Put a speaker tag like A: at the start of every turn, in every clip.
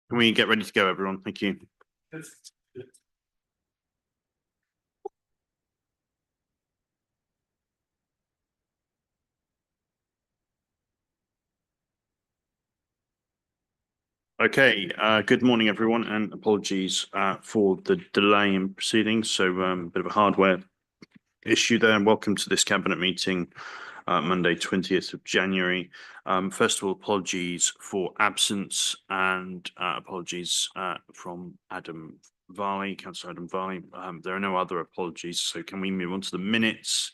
A: Can we get ready to go, everyone? Thank you. Okay, good morning, everyone, and apologies for the delay in proceedings. So a bit of a hardware issue there, and welcome to this cabinet meeting, Monday, 20th of January. First of all, apologies for absence and apologies from Adam Varley, Councillor Adam Varley. There are no other apologies, so can we move on to the minutes?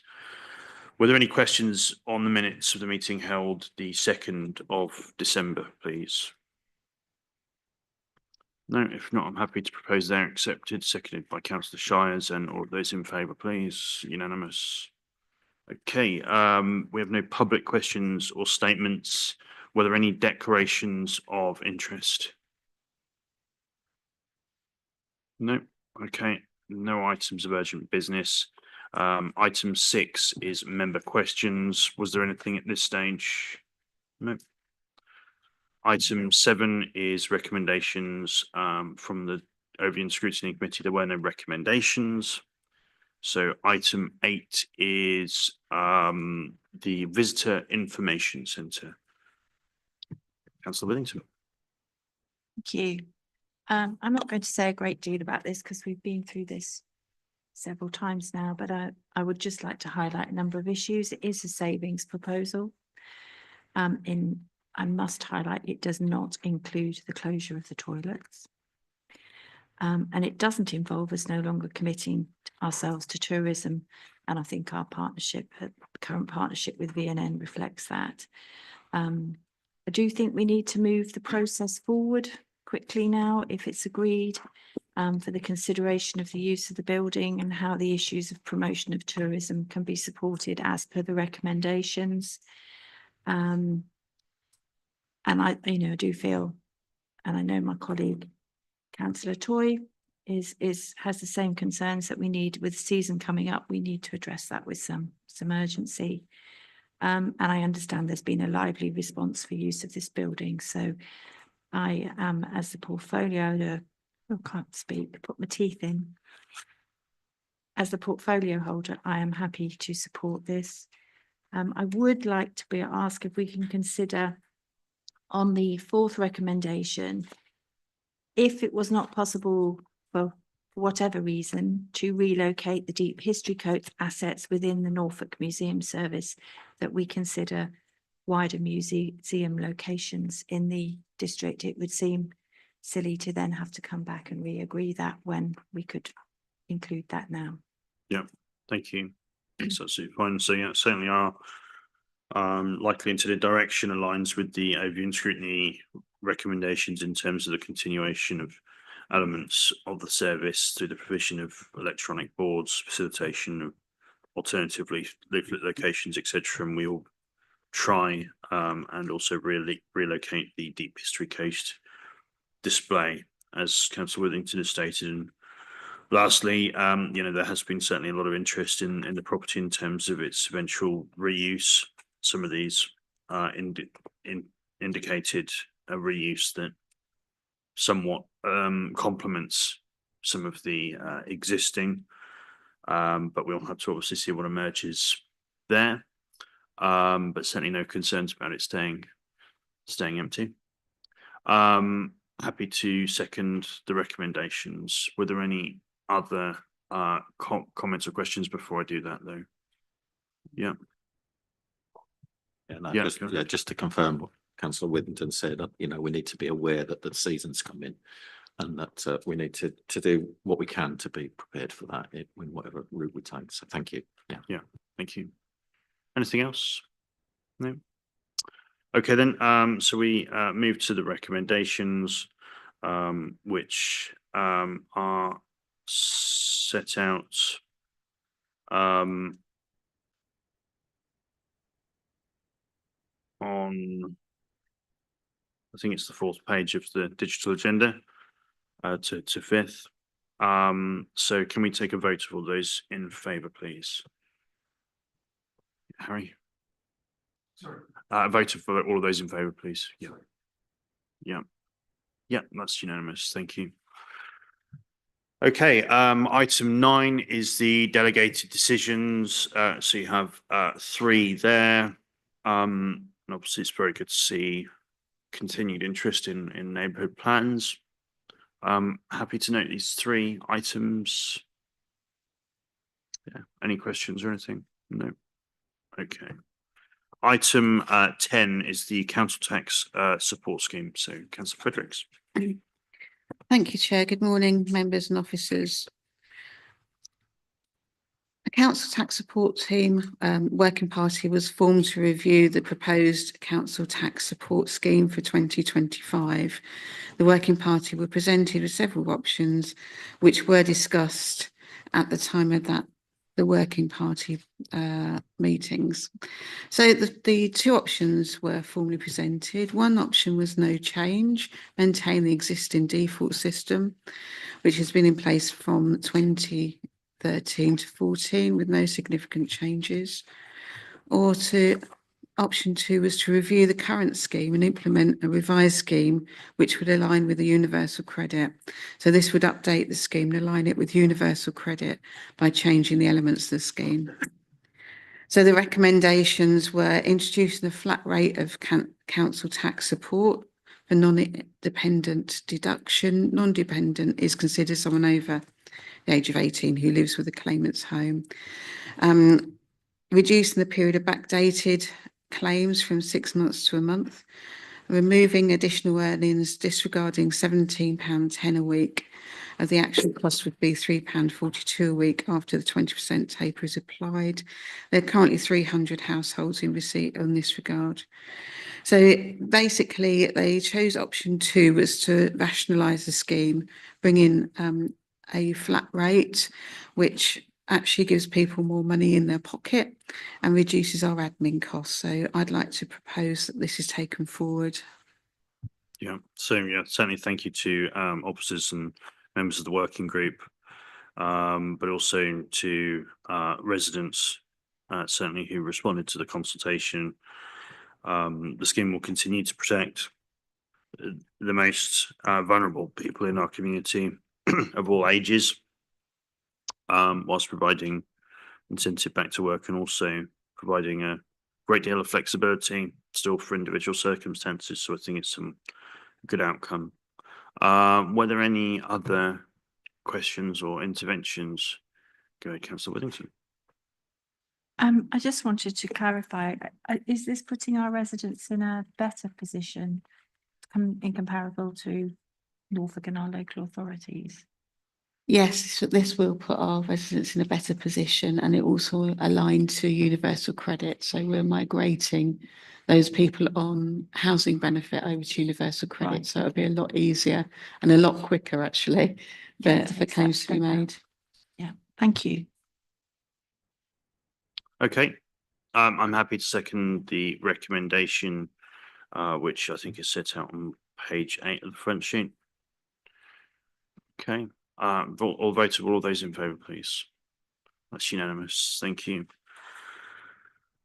A: Were there any questions on the minutes of the meeting held the 2nd of December, please? No, if not, I'm happy to propose they're accepted, seconded by Councillor Shires, and all of those in favour, please. Unanimous. Okay, we have no public questions or statements. Were there any declarations of interest? No. Okay, no items of urgent business. Item 6 is member questions. Was there anything at this stage? No. Item 7 is recommendations from the Overview and Scrutiny Committee. There were no recommendations. So item 8 is the Visitor Information Centre. Councillor Whittington.
B: Thank you. I'm not going to say a great deal about this because we've been through this several times now, but I would just like to highlight a number of issues. It is a savings proposal. I must highlight it does not include the closure of the toilets. And it doesn't involve us no longer committing ourselves to tourism. And I think our current partnership with VNN reflects that. I do think we need to move the process forward quickly now, if it's agreed, for the consideration of the use of the building and how the issues of promotion of tourism can be supported as per the recommendations. And I do feel, and I know my colleague, Councillor Toy, has the same concerns that we need with the season coming up. We need to address that with some urgency. And I understand there's been a lively response for use of this building. So I am, as the portfolio, can't speak, put my teeth in. As the portfolio holder, I am happy to support this. I would like to ask if we can consider on the 4th recommendation, if it was not possible for whatever reason to relocate the Deep History Coast assets within the Norfolk Museum Service, that we consider wider museum locations in the district. It would seem silly to then have to come back and re-agree that when we could include that now.
A: Yeah, thank you. That's absolutely fine. So yeah, certainly our likely into the direction aligns with the Overview and Scrutiny recommendations in terms of the continuation of elements of the service through the provision of electronic boards, facilitation of alternative leaflet locations, etc. And we will try and also relocate the Deep History Coast display, as Councillor Whittington has stated. And lastly, there has been certainly a lot of interest in the property in terms of its eventual reuse. Some of these indicated a reuse that somewhat complements some of the existing, but we'll have to obviously see what emerges there. But certainly no concerns about it staying empty. Happy to second the recommendations. Were there any other comments or questions before I do that, though? Yeah.
C: Yeah, no, just to confirm what Councillor Whittington said, we need to be aware that the season's come in, and that we need to do what we can to be prepared for that in whatever route we take. So thank you.
A: Yeah, thank you. Anything else? No. Okay, then. So we move to the recommendations, which are set out on, I think it's the 4th page of the digital agenda, to 5th. So can we take a vote of all those in favour, please? Harry? Sorry. Vote for all of those in favour, please. Yeah. Yeah. Yeah, that's unanimous. Thank you. Okay, item 9 is the delegated decisions. So you have 3 there. And obviously, it's very good to see continued interest in neighbourhood plans. Happy to note these 3 items. Yeah, any questions or anything? No. Okay. Item 10 is the council tax support scheme. So, Councillor Fredericks.
D: Thank you, Chair. Good morning, members and officers. The Council Tax Support Team Working Party was formed to review the proposed Council Tax Support Scheme for 2025. The Working Party were presented with several options which were discussed at the time of the Working Party meetings. So the 2 options were formally presented. One option was no change, maintain the existing default system, which has been in place from 2013 to 14 with no significant changes. Or option 2 was to review the current scheme and implement a revised scheme which would align with the universal credit. So this would update the scheme and align it with universal credit by changing the elements of the scheme. So the recommendations were introducing a flat rate of council tax support for non-dependent deduction. Non-dependent is considered someone over the age of 18 who lives with the claimant's home. Reducing the period of backdated claims from 6 months to a month. Removing additional earnings, disregarding £17.10 a week. The actual cost would be £3.42 a week after the 20% taper is applied. There are currently 300 households in receipt on this regard. So basically, they chose option 2 was to rationalise the scheme, bring in a flat rate, which actually gives people more money in their pocket and reduces our admin costs. So I'd like to propose that this is taken forward.
A: Yeah, so yeah, certainly thank you to officers and members of the working group, but also to residents, certainly who responded to the consultation. The scheme will continue to protect the most vulnerable people in our community of all ages, whilst providing incentive back to work and also providing a great deal of flexibility still for individual circumstances. So I think it's some good outcome. Were there any other questions or interventions? Go ahead, Councillor Whittington.
B: I just wanted to clarify, is this putting our residents in a better position in comparable to Norfolk and our local authorities?
D: Yes, this will put our residents in a better position, and it also aligned to universal credit. So we're migrating those people on housing benefit over to universal credit.
B: Right.
D: So it'll be a lot easier and a lot quicker actually for claims to be made.
B: Yeah, thank you.
A: Okay, I'm happy to second the recommendation, which I think is set out on page 8 of the front sheet. Okay, all voted, all those in favour, please. That's unanimous. Thank you.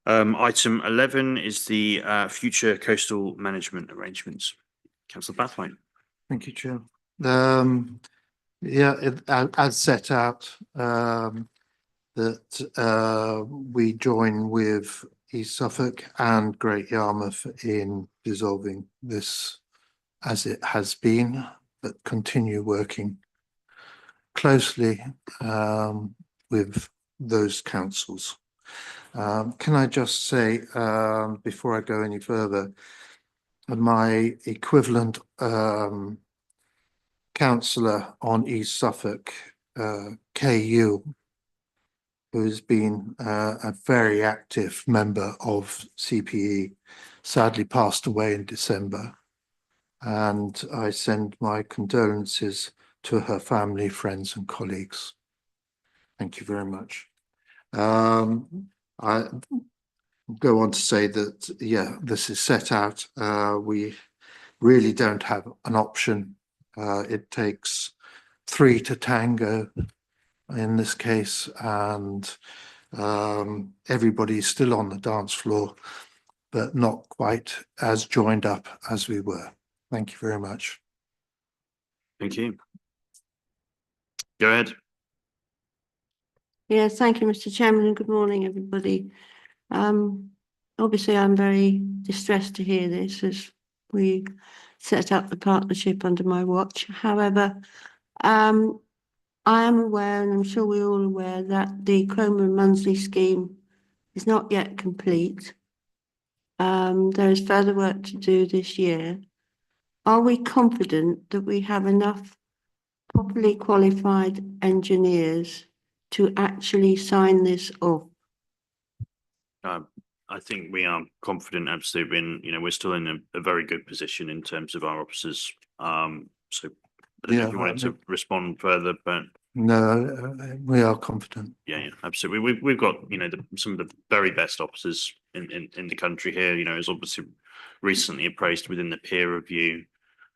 A: Item 11 is the future coastal management arrangements. Councillor Bathwaite.
E: Thank you, Chair. As set out, that we join with East Suffolk and Great Yarmouth in dissolving this as it has been, but continue working closely with those councils. Can I just say, before I go any further, my equivalent councillor on East Suffolk, KU, who has been a very active member of CPE, sadly passed away in December. And I send my condolences to her family, friends and colleagues. Thank you very much. I go on to say that, yeah, this is set out. We really don't have an option. It takes 3 to tango in this case, and everybody's still on the dance floor, but not quite as joined up as we were. Thank you very much.
A: Thank you. Go ahead.
F: Yeah, thank you, Mr. Chairman, and good morning, everybody. Obviously, I'm very distressed to hear this as we set up the partnership under my watch. However, I am aware, and I'm sure we're all aware, that the Cromer and Munsley scheme is not yet complete. There is further work to do this year. Are we confident that we have enough properly qualified engineers to actually sign this off?
A: I think we are confident, absolutely, and we're still in a very good position in terms of our officers. So I don't know if you wanted to respond further, but
E: No, we are confident.
A: yeah, absolutely. We've got some of the very best officers in the country here. Is obviously recently appraised within the peer review.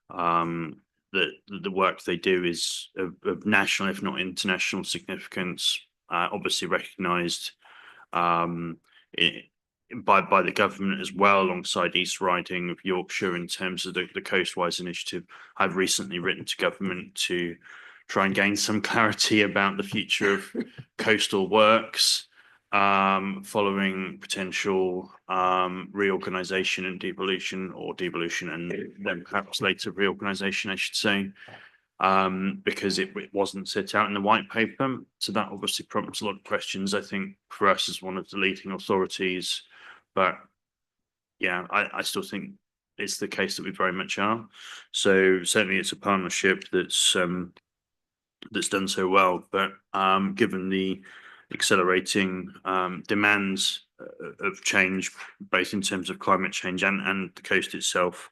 A: That the work they do is of national, if not international, significance. Obviously recognised by the government as well, alongside East Riding of Yorkshire in terms of the Coastwise initiative. I've recently written to government to try and gain some clarity about the future of coastal works following potential reorganisation and devolution, or devolution and then perhaps later reorganisation, I should say, because it wasn't set out in the white paper. So that obviously prompts a lot of questions, I think, for us as one of the leading authorities. But yeah, I still think it's the case that we very much are. So certainly it's a partnership that's done so well. But given the accelerating demands of change, both in terms of climate change and the coast itself,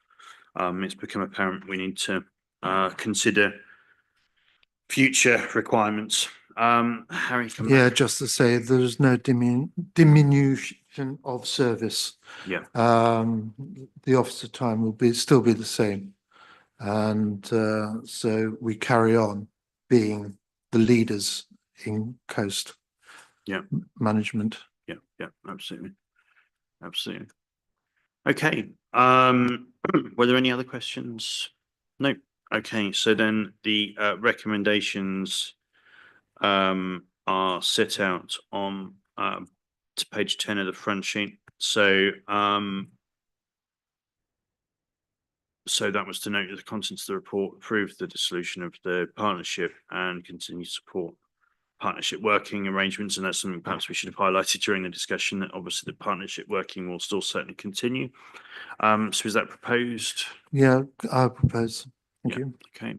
A: it's become apparent we need to consider future requirements. Harry, come
E: Yeah,
A: back.
E: just to say, there's no diminution of service.
A: Yeah.
E: The officer time will still be the same. And so we carry on being the leaders in coast management.
A: Yeah, absolutely. Okay. Were there any other questions? No. Okay, so then the recommendations are set out on to page 10 of the front sheet. So that was to note that the contents of the report approved the dissolution of the partnership and continue to support partnership working arrangements, and that's something perhaps we should have highlighted during the discussion, that obviously the partnership working will still certainly continue. So is that proposed?
E: Yeah, I propose. Thank you.
A: Okay.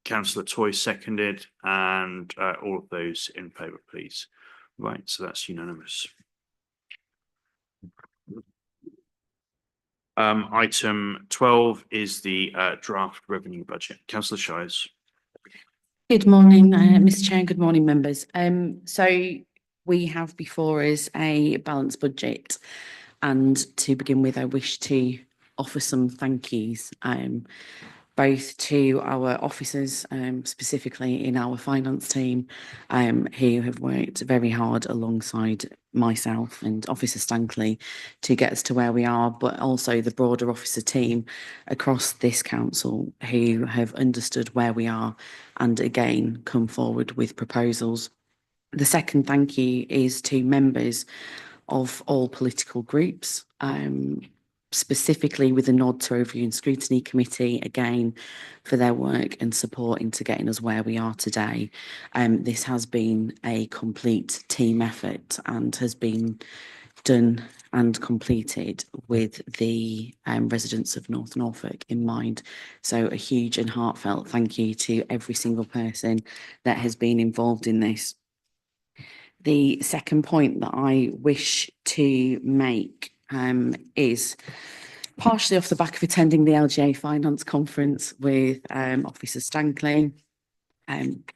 A: Councillor Toy seconded, and all of those in favour, please. Right, so that's unanimous. Item 12 is the draft revenue budget. Councillor Shires.
G: Good morning, Mr. Chair, and good morning, members. So we have before us a balanced budget, and to begin with, I wish to offer some thank yous, both to our officers, specifically in our finance team, who have worked very hard alongside myself and Officer Stankley to get us to where we are, but also the broader officer team across this council who have understood where we are and again come forward with proposals. The second thank you is to members of all political groups, specifically with a nod to Review and Scrutiny Committee, again, for their work and support into getting us where we are today. This has been a complete team effort and has been done and completed with the residents of North Norfolk in mind. So a huge and heartfelt thank you to every single person that has been involved in this. The second point that I wish to make is partially off the back of attending the LGA Finance Conference with Officer Stankley,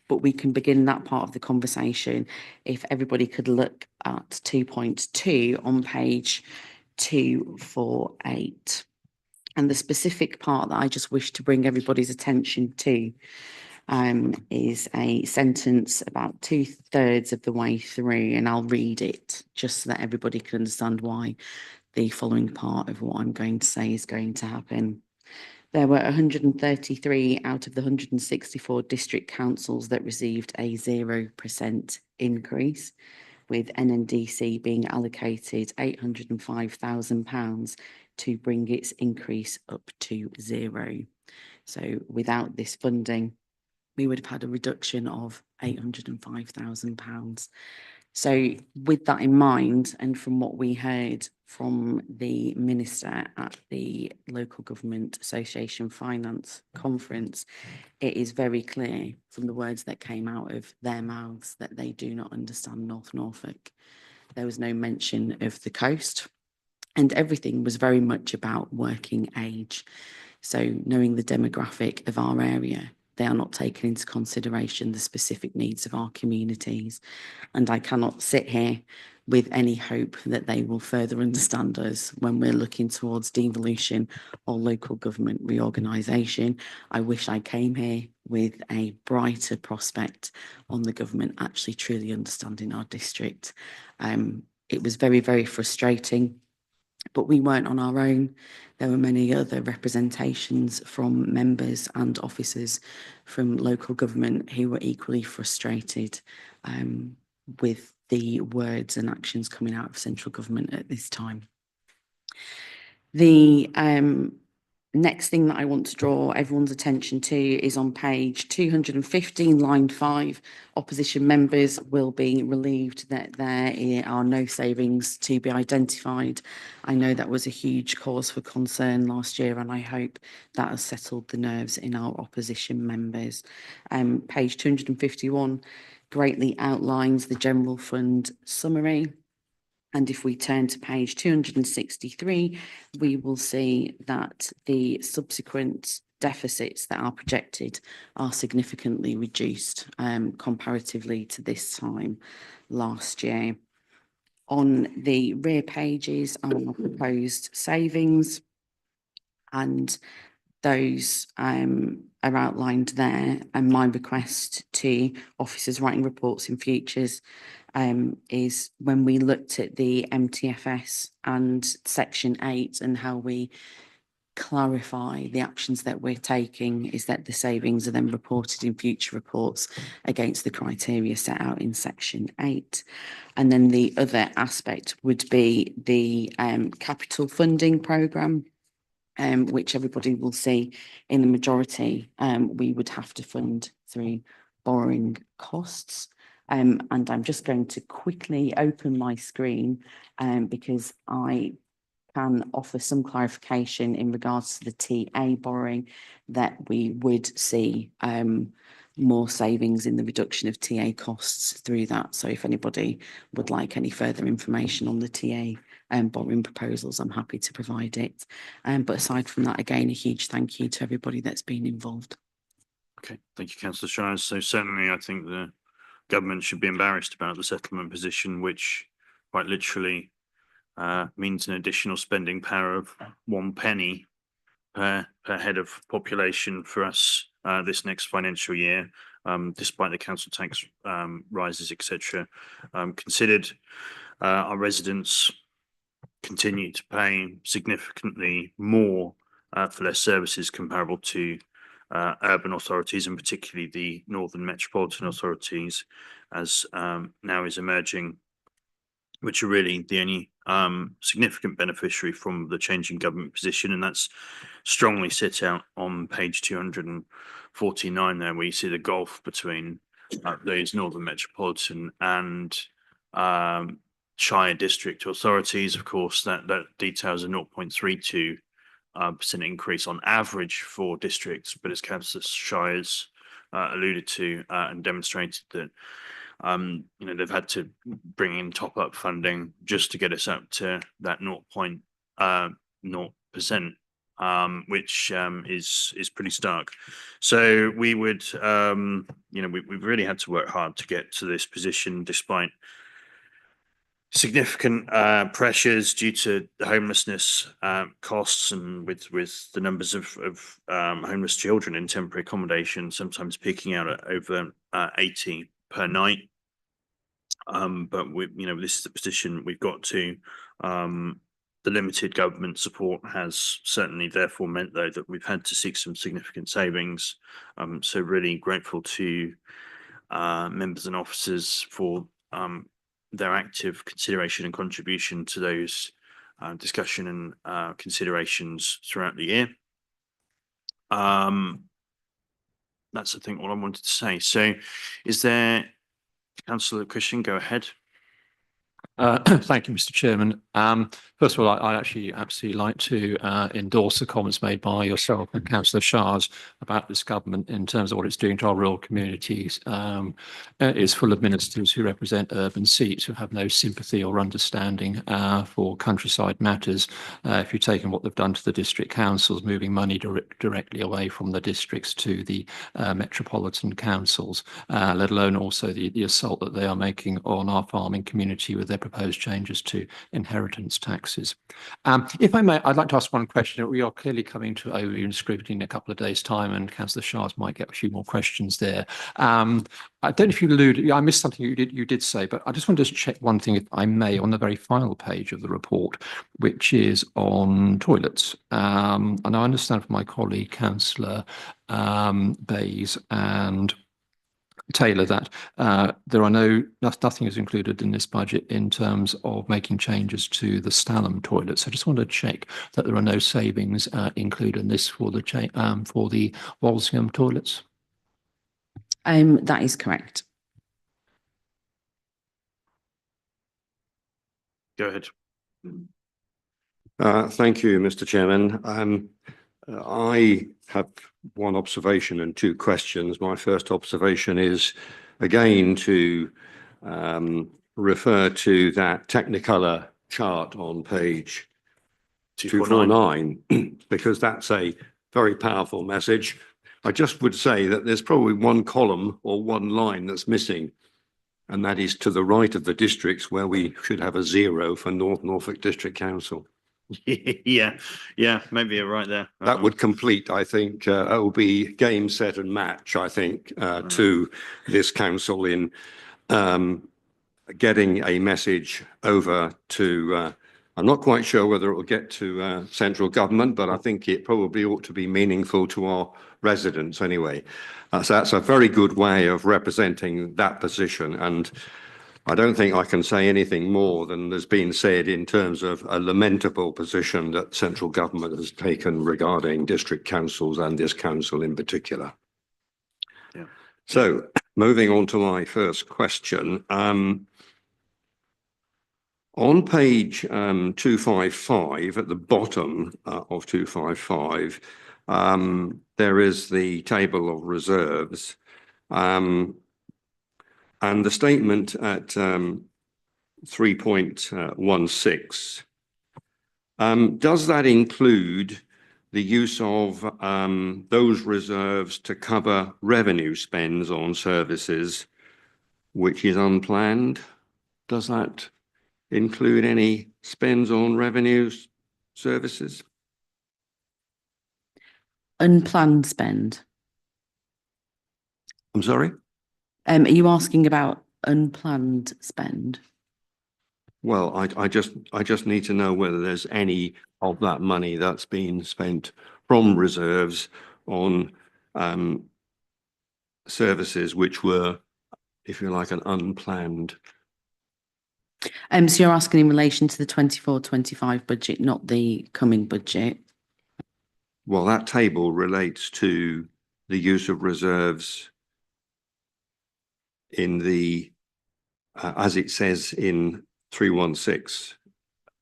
G: but we can begin that part of the conversation if everybody could look at 2.2 on page 248. And the specific part that I just wish to bring everybody's attention to is a sentence about 2/3 of the way through, and I'll read it just so that everybody can understand why the following part of what I'm going to say is going to happen. There were 133 out of the 164 district councils that received a 0% increase, with NNDC being allocated £805,000 to bring its increase up to 0. So without this funding, we would have had a reduction of £805,000. So with that in mind, and from what we heard from the minister at the Local Government Association Finance Conference, it is very clear from the words that came out of their mouths that they do not understand North Norfolk. There was no mention of the coast, and everything was very much about working age. So knowing the demographic of our area, they are not taking into consideration the specific needs of our communities. And I cannot sit here with any hope that they will further understand us when we're looking towards devolution or local government reorganisation. I wish I came here with a brighter prospect on the government actually truly understanding our district. It was very, very frustrating. But we weren't on our own. There were many other representations from members and officers from local government who were equally frustrated with the words and actions coming out of central government at this time. The next thing that I want to draw everyone's attention to is on page 215, line 5. Opposition members will be relieved that there are no savings to be identified. I know that was a huge cause for concern last year, and I hope that has settled the nerves in our opposition members. Page 251 greatly outlines the general fund summary. And if we turn to page 263, we will see that the subsequent deficits that are projected are significantly reduced comparatively to this time last year. On the rear pages are proposed savings, and those are outlined there. And my request to officers writing reports in futures is when we looked at the MTFS and Section 8 and how we clarify the actions that we're taking, is that the savings are then reported in future reports against the criteria set out in Section 8. And then the other aspect would be the capital funding programme, which everybody will see in the majority, we would have to fund through borrowing costs. And I'm just going to quickly open my screen because I can offer some clarification in regards to the TA borrowing, that we would see more savings in the reduction of TA costs through that. So if anybody would like any further information on the TA borrowing proposals, I'm happy to provide it. But aside from that, again, a huge thank you to everybody that's been involved.
A: Okay, thank you, Councillor Shires. So certainly I think the government should be embarrassed about the settlement position, which quite literally means an additional spending power of 1 penny per head of population for us this next financial year, despite the council tax rises, etc. Considered, our residents continue to pay significantly more for their services comparable to urban authorities, and particularly the northern metropolitan authorities, as now is emerging, which are really the only significant beneficiary from the changing government position. And that's strongly set out on page 249 there, where you see the gulf between those northern metropolitan and Shire district authorities. Of course, that details a 0.32% increase on average for districts, but as Councillor Shires alluded to and demonstrated, that they've had to bring in top-up funding just to get us up to that 0.0%, which is pretty stark. So we would, we've really had to work hard to get to this position, despite significant pressures due to the homelessness costs, and with the numbers of homeless children in temporary accommodation, sometimes peaking out at over 80 per night. But this is the position we've got to. the limited government support has certainly therefore meant, though, that we've had to seek some significant savings. So really grateful to members and officers for their active consideration and contribution to those discussion and considerations throughout the year. That's, I think, all I wanted to say. So is there, Councillor Christian, go ahead.
H: Thank you, Mr. Chairman. First of all, I'd actually absolutely like to endorse the comments made by yourself and Councillor Shars about this government in terms of what it's doing to our rural communities. It's full of ministers who represent urban seats who have no sympathy or understanding for countryside matters. If you've taken what they've done to the district councils, moving money directly away from the districts to the metropolitan councils, let alone also the assault that they are making on our farming community with their proposed changes to inheritance taxes. If I may, I'd like to ask one question. We are clearly coming to overview and scrutiny in a couple of days' time, and Councillor Shars might get a few more questions there. I don't know if you alluded, I missed something you did say, but I just wanted to check one thing, if I may, on the very final page of the report, which is on toilets. And I understand from my colleague, Councillor Bayes and Taylor, that there are nothing is included in this budget in terms of making changes to the Stalham toilets. I just wanted to check that there are no savings included in this for the Walsingham toilets.
G: That is correct.
A: Go ahead.
I: Thank you, Mr. Chairman. I have one observation and two questions. My first observation is, again, to refer to that Technicolor chart on page 249, because that's a very powerful message. I just would say that there's probably one column or one line that's missing, and that is to the right of the districts, where we should have a 0 for North Norfolk District Council.
A: Yeah, maybe you're right there.
I: That would complete, I think, it will be game, set and match, I think, to this council in getting a message over to, I'm not quite sure whether it will get to central government, but I think it probably ought to be meaningful to our residents anyway. So that's a very good way of representing that position. And I don't think I can say anything more than has been said in terms of a lamentable position that central government has taken regarding district councils and this council in particular.
A: Yeah.
I: So moving on to my first question. On page 255, at the bottom of 255, there is the table of reserves. And the statement at 3.16, does that include the use of those reserves to cover revenue spends on services, which is unplanned? Does that include any spends on revenue services?
G: Unplanned spend.
I: I'm sorry?
G: Are you asking about unplanned spend?
I: Well, I just need to know whether there's any of that money that's been spent from reserves on services which were, if you like, an unplanned.
G: So you're asking in relation to the 24-25 budget, not the coming budget?
I: Well, that table relates to the use of reserves in the, as it says in 316,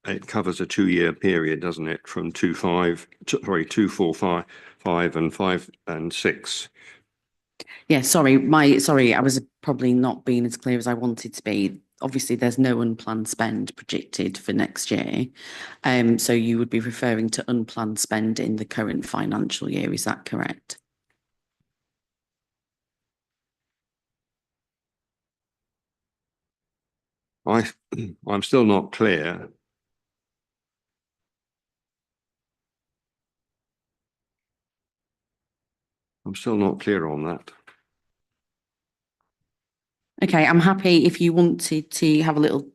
I: it covers a 2-year period, doesn't it? From 2, 4, 5 and 5 and 6.
G: Yeah, sorry, I was probably not being as clear as I wanted to be. Obviously, there's no unplanned spend projected for next year. So you would be referring to unplanned spend in the current financial year, is that correct?
I: I'm still not clear. I'm still not clear on that.
G: Okay, I'm happy if you wanted to have a little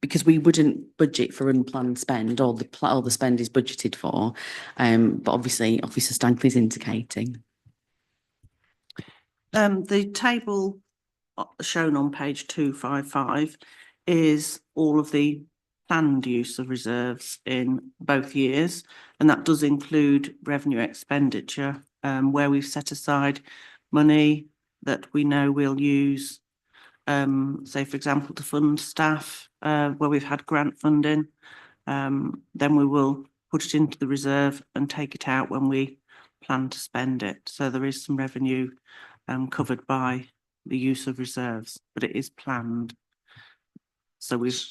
G: because we wouldn't budget for unplanned spend, or all the spend is budgeted for. But obviously Officer Stankley's indicating.
J: The table shown on page 255 is all of the planned use of reserves in both years, and that does include revenue expenditure, where we've set aside money that we know we'll use, say for example to fund staff, where we've had grant funding. Then we will put it into the reserve and take it out when we plan to spend it. So there is some revenue covered by the use of reserves, but it is planned. So we've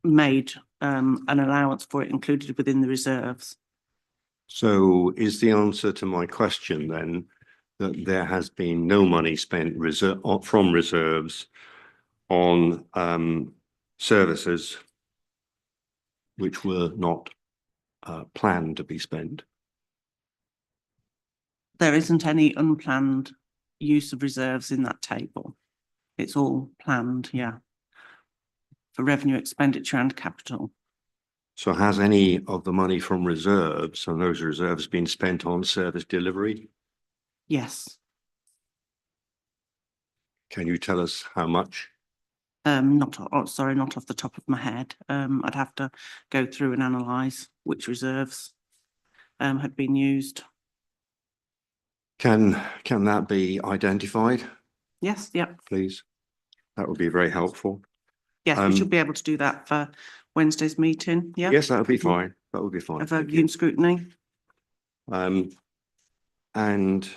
J: made an allowance for it included within the reserves.
I: So is the answer to my question then that there has been no money spent from reserves on services which were not planned to be spent?
J: There isn't any unplanned use of reserves in that table. It's all planned, yeah, for revenue expenditure and capital.
I: So has any of the money from reserves and those reserves been spent on service delivery?
J: Yes.
I: Can you tell us how much?
J: Not off the top of my head. I'd have to go through and analyse which reserves had been used.
I: Can that be identified,
J: Yes, yep.
I: please? That would be very helpful.
J: Yes, we should be able to do that for Wednesday's meeting, yeah?
I: Yes, that would be fine. That would be fine.
J: Of
I: Thank
J: review and scrutiny.
I: And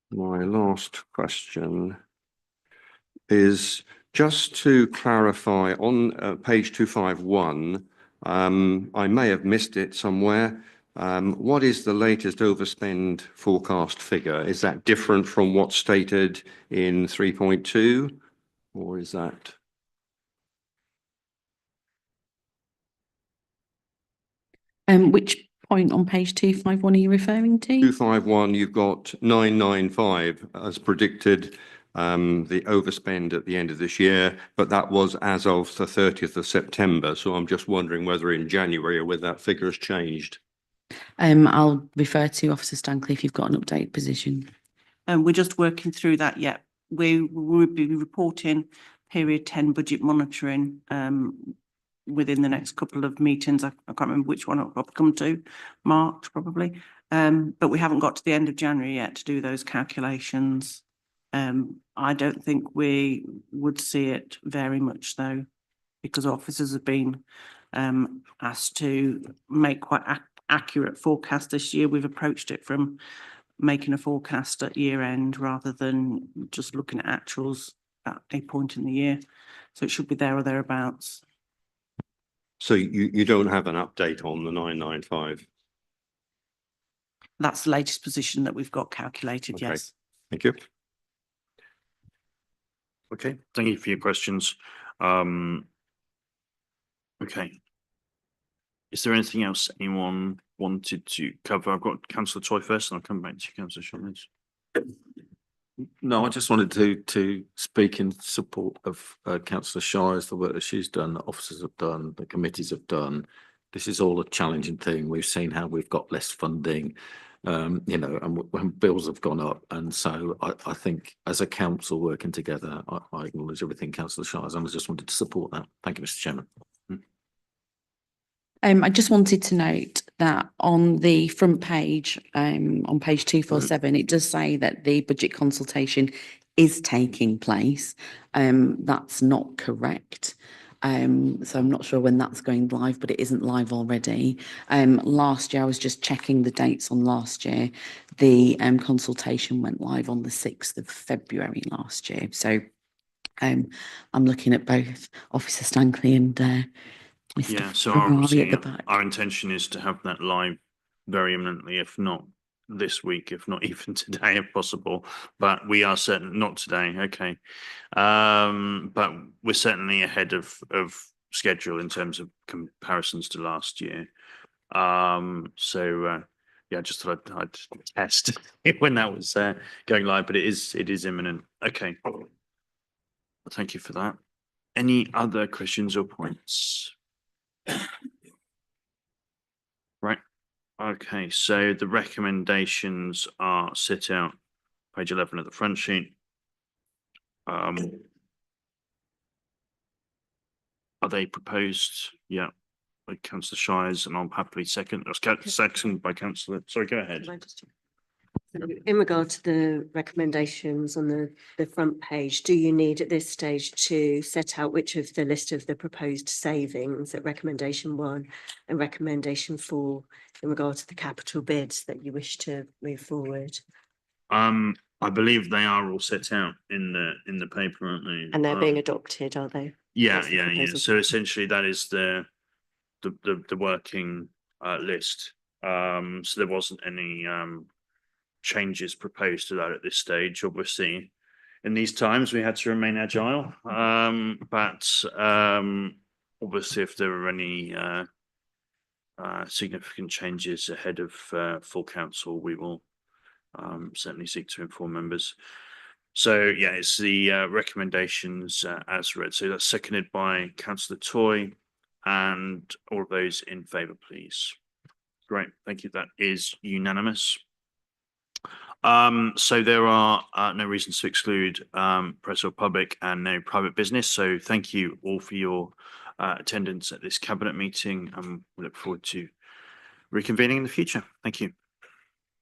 I: my last question is just to clarify on page 251, I may have missed it somewhere. What is the latest overspend forecast figure? Is that different from what's stated in 3.2, or is that?
G: Which point on page 251 are you referring to?
I: 251, you've got 995 as predicted, the overspend at the end of this year, but that was as of the 30th of September. So I'm just wondering whether in January or whether that figure has changed.
G: I'll refer to Officer Stankley if you've got an updated position.
J: We're just working through that yet. We will be reporting period 10 budget monitoring within the next couple of meetings. I can't remember which one I'll come to, March probably. But we haven't got to the end of January yet to do those calculations. I don't think we would see it very much though, because officers have been asked to make quite accurate forecast this year. We've approached it from making a forecast at year end rather than just looking at actuals at a point in the year. So it should be there or thereabouts.
I: So you don't have an update on the 995?
J: That's the latest position that we've got calculated,
I: Okay.
J: yes.
I: Thank you.
A: Okay, thank you for your questions. Okay. Is there anything else anyone wanted to cover? I've got Councillor Toy first, and I'll come back to you, Councillor Shortlands.
C: No, I just wanted to speak in support of Councillor Shires, the work that she's done, the officers have done, the committees have done. This is all a challenging thing. We've seen how we've got less funding, you know, and when bills have gone up. And so I think as a council working together, I acknowledge everything Councillor Shires, and I just wanted to support that. Thank you, Mr. Chairman.
G: I just wanted to note that on the front page, on page 247, it does say that the budget consultation is taking place. That's not correct. So I'm not sure when that's going live, but it isn't live already. Last year, I was just checking the dates on last year. The consultation went live on the 6th of February last year. So I'm looking at both Officer Stankley and Mr.
A: Yeah, so
G: Ferrari at the
A: obviously
G: back.
A: our intention is to have that live very imminently, if not this week, if not even today, if possible. But we are certain, not today, okay. But we're certainly ahead of schedule in terms of comparisons to last year. So yeah, I just thought I'd test when that was going live, but it is imminent. Okay. Thank you for that. Any other questions or points? Right, okay, so the recommendations are set out page 11 of the front sheet. Are they proposed? Yeah, by councillor Shires, and I'll happily second, second by councillor, sorry, go ahead.
K: In regard to the recommendations on the front page, do you need at this stage to set out which of the list of the proposed savings at recommendation 1 and recommendation 4 in regard to the capital bids that you wish to move forward?
A: I believe they are all set out in the paper, aren't they?
K: And they're being adopted, are they?
A: Yeah,
K: That's the
A: yeah.
K: proposal.
A: So essentially that is the working list. So there wasn't any changes proposed to that at this stage. Obviously, in these times we had to remain agile. But obviously if there are any significant changes ahead of full council, we will certainly seek to inform members. So yeah, it's the recommendations as read. So that's seconded by councillor Toy, and all of those in favour, please. Great, thank you. That is unanimous. So there are no reasons to exclude press or public and no private business. So thank you all for your attendance at this cabinet meeting, and we look forward to reconvening in the future. Thank you.